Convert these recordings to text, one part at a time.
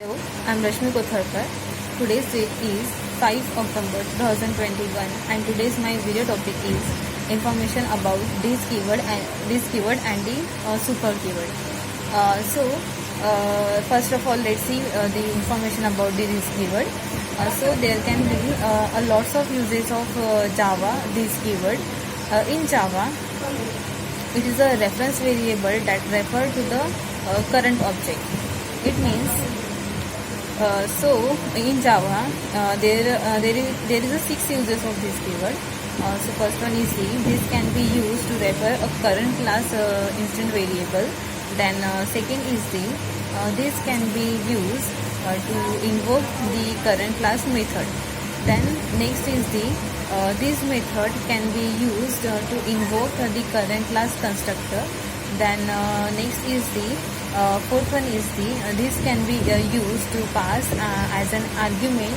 Hello, I'm Rashmi Kotharkar. Today's date is 5 October 2021 and today's my video topic is information about this keyword and the super keyword. First of all, let's see the information about this keyword. So there can be a lots of uses of Java this keyword. In Java, it is a reference variable that refer to the current object. It means in Java, there is a 6 uses of this keyword. So first one is this can be used to refer a current class instant variable. Then second is this can be used to invoke the current class method. Then next is this method can be used to invoke the current class constructor. Then next is fourth one is this can be used to pass as an argument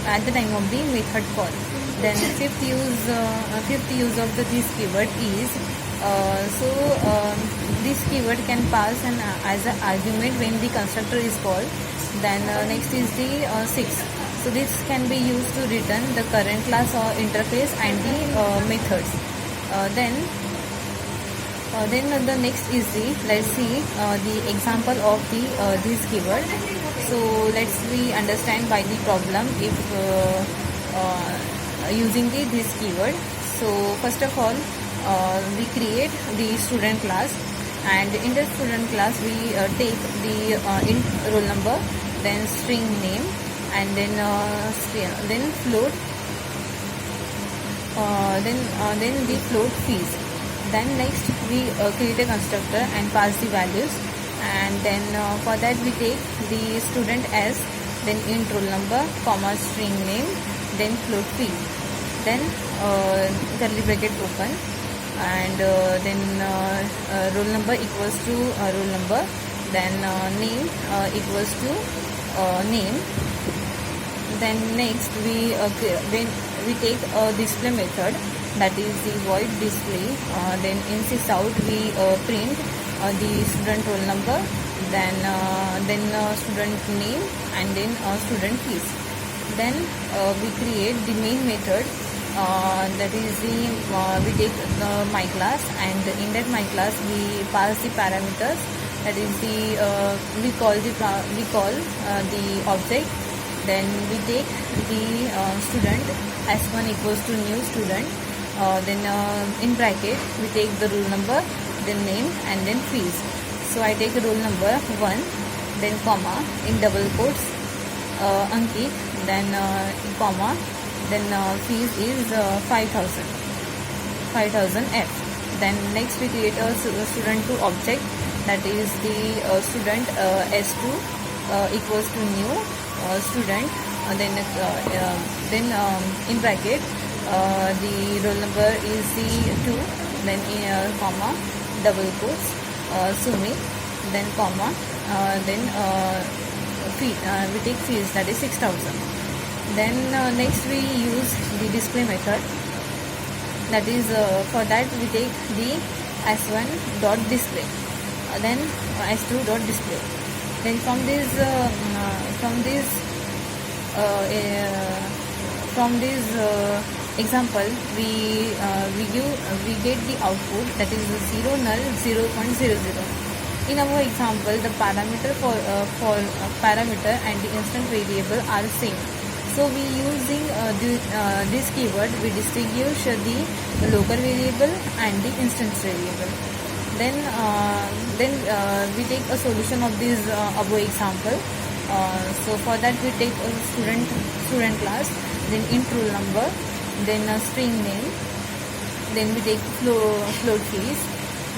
at the time of the method call. Then fifth use of this keyword is this keyword can pass as an argument when the constructor is called. Then next is the sixth. So this can be used to return the current class or interface and the methods. Then the next is let's see the example of this keyword. So let's we understand by the problem if using this keyword. So first of all, we create the student class, and in the student class we take the int roll number, then string name, and then float, then the float fees. Then next we create a constructor and pass the values, and then for that we take the student as, then int roll number, comma string name, then float fee. Then curly bracket open, and then roll number equals to roll number, then name equals to name. Then next we take a display method, that is the void display. Then in sysout we print the student roll number, then student name, and then student fees. Then we create the main method, that is we take my class, and in that my class we pass the parameters, that is we call the object. Then we take the student s1 equals to new student. Then in bracket we take the roll number, then name, and then fees. So I take roll number 1, then comma, in double quotes Ankit, then comma, then fees is 5000 F. Then next we create a student to object, that is the student s2 equals to new student. Then in bracket the roll number is the 2, then comma, double quotes Sumit, then comma, then fee, we take fees, that is 6000. Then next we use the display method, that is for that we take the s1 dot display, then s2 dot display. Then from this example we get the output, that is 0 null 0.00. In our example, the parameter for parameter and the instant variable are same. So we using this keyword we distinguish the local variable and the instance variable. Then we take a solution of this above example. So for that we take a student class, then int roll number, then string name, then we take float fees.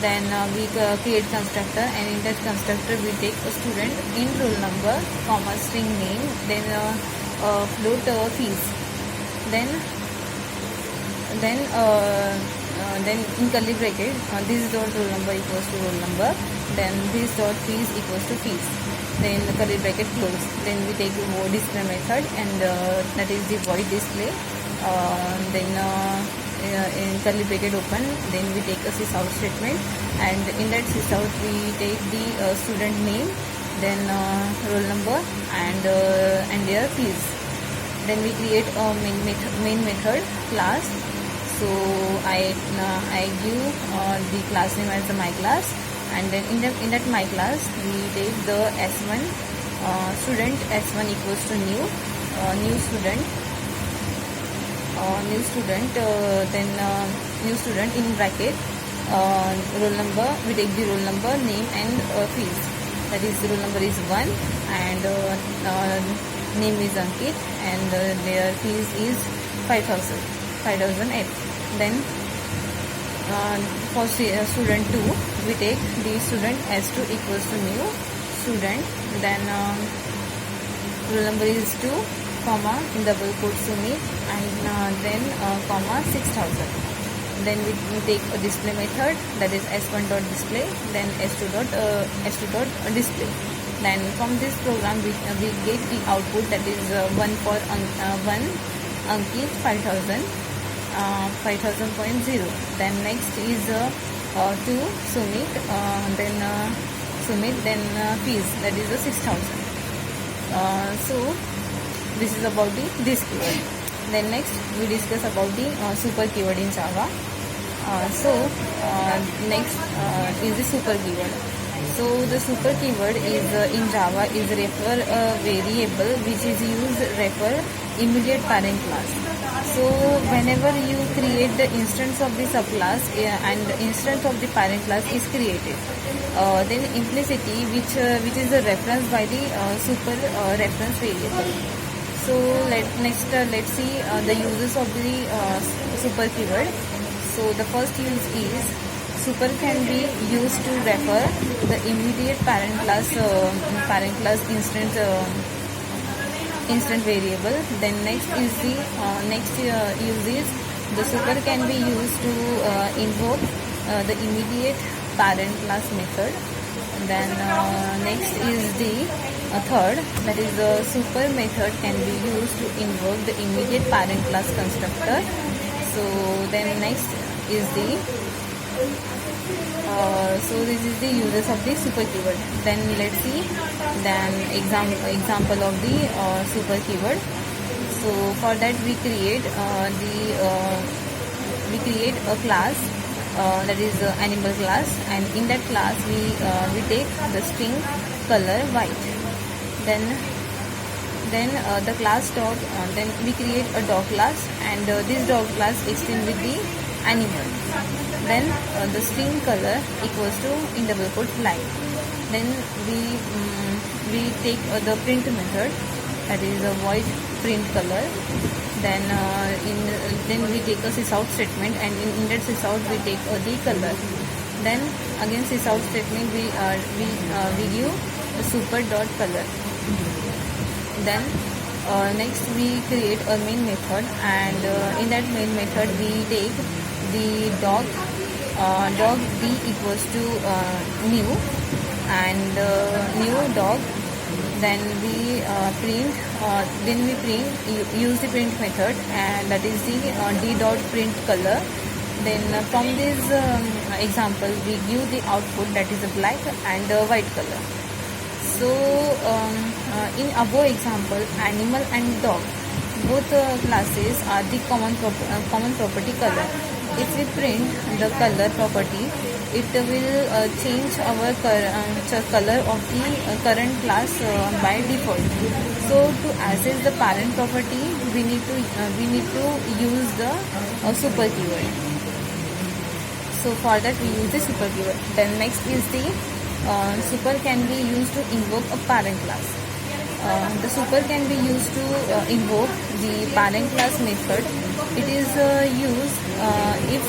Then we create constructor, and in that constructor we take a student int roll number, comma string name, then float fees. Then in curly bracket this dot roll number equals to roll number, then this dot fees equals to fees. Then the curly bracket close. Then we take the void display method, and that is the void display. In curly bracket open, then we take a sysout statement, and in that sysout we take the student name, then roll number and their fees. Then we create a main method class. So I give the class name as the my class, and then in that my class we take the S1 student. S1 equals to new student, then new student in bracket, roll number. We take the roll number, name and fees. That is, the roll number is 1 and name is Ankit, and their fees is 5,008. Then for student 2, we take the student S2 equals to new student, then roll number is 2, comma, in double quote Sumit, and then comma 6,000. Then we take a display method, that is S1 dot display, then S2 dot display. Then from this program we get the output, that is 1 for 1 Ankit, 5,000, 5,000.0. Then next is 2 Sumit, then fees, that is 6,000. So this is about this keyword. Then next we discuss about the super keyword in Java. Next is the super keyword. So the super keyword is in Java is refer variable which is used refer immediate parent class. So whenever you create the instance of the subclass and the instance of the parent class is created, then implicitly which is the reference by the super reference variable. So let's see the uses of the super keyword. So the first use is super can be used to refer the immediate parent class instant variable. Then next is the use is the super can be used to invoke the immediate parent class method. Then next is the third, that is the super method can be used to invoke the immediate parent class constructor. So then next is the so this is the uses of the super keyword. Then let's see then example of the super keyword. So for that we create a class, that is animal class, and in that class we take the string color white. Then the class dog, then we create a dog class, and this dog class extends with the animal. Then the string color equals to in double quote light. Then we take the print method, that is a void print color. Then then we take a sysout statement, and in that sysout we take the color. Then again sysout statement we give the super dot color. Then next we create a main method, and in that main method we take the dog d equals to new, and new dog. Then we print use the print method, and that is the d dot print color. Then from this example we give the output, that is a black and white color. So in above example, animal and dog, both classes are the common property color. If we print the color property, it will change our color of the current class by default. So to access the parent property, we need to use the super keyword. So for that we use the super keyword. Then next is the super can be used to invoke a parent class. The super can be used to invoke the parent class method. It is used if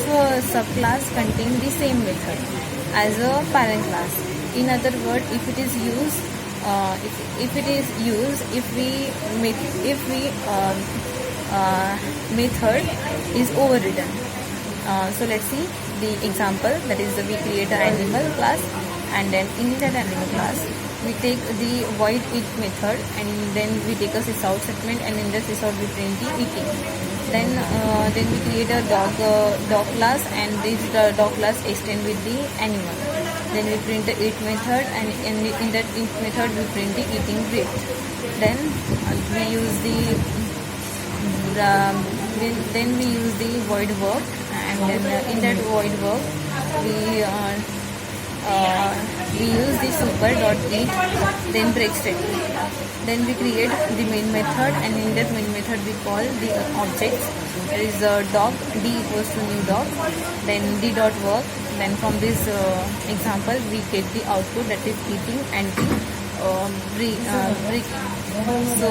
subclass contain the same method as a parent class. In other words, if it is used, method is overridden. So let's see the example, that is we create an animal class, and then in that animal class we take the void eat method, and then we take a sysout statement, and in the sysout we print the eating. Then we create a dog class, and this dog class extend with the animal. Then we print the eat method, and in that eat method we print the eating breed. Then we use then we use the void verb, and then in that void verb we use the super dot eat, then break statement. Then we create the main method, and in that main method we call the objects. There is a dog, d equals to new dog, then d dot work. Then from this example we get the output, that is eating and the breaking. So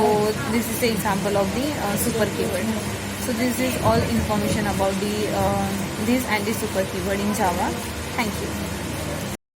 this is the example of the super keyword. So this is all information about the this and the super keyword in Java. Thank you.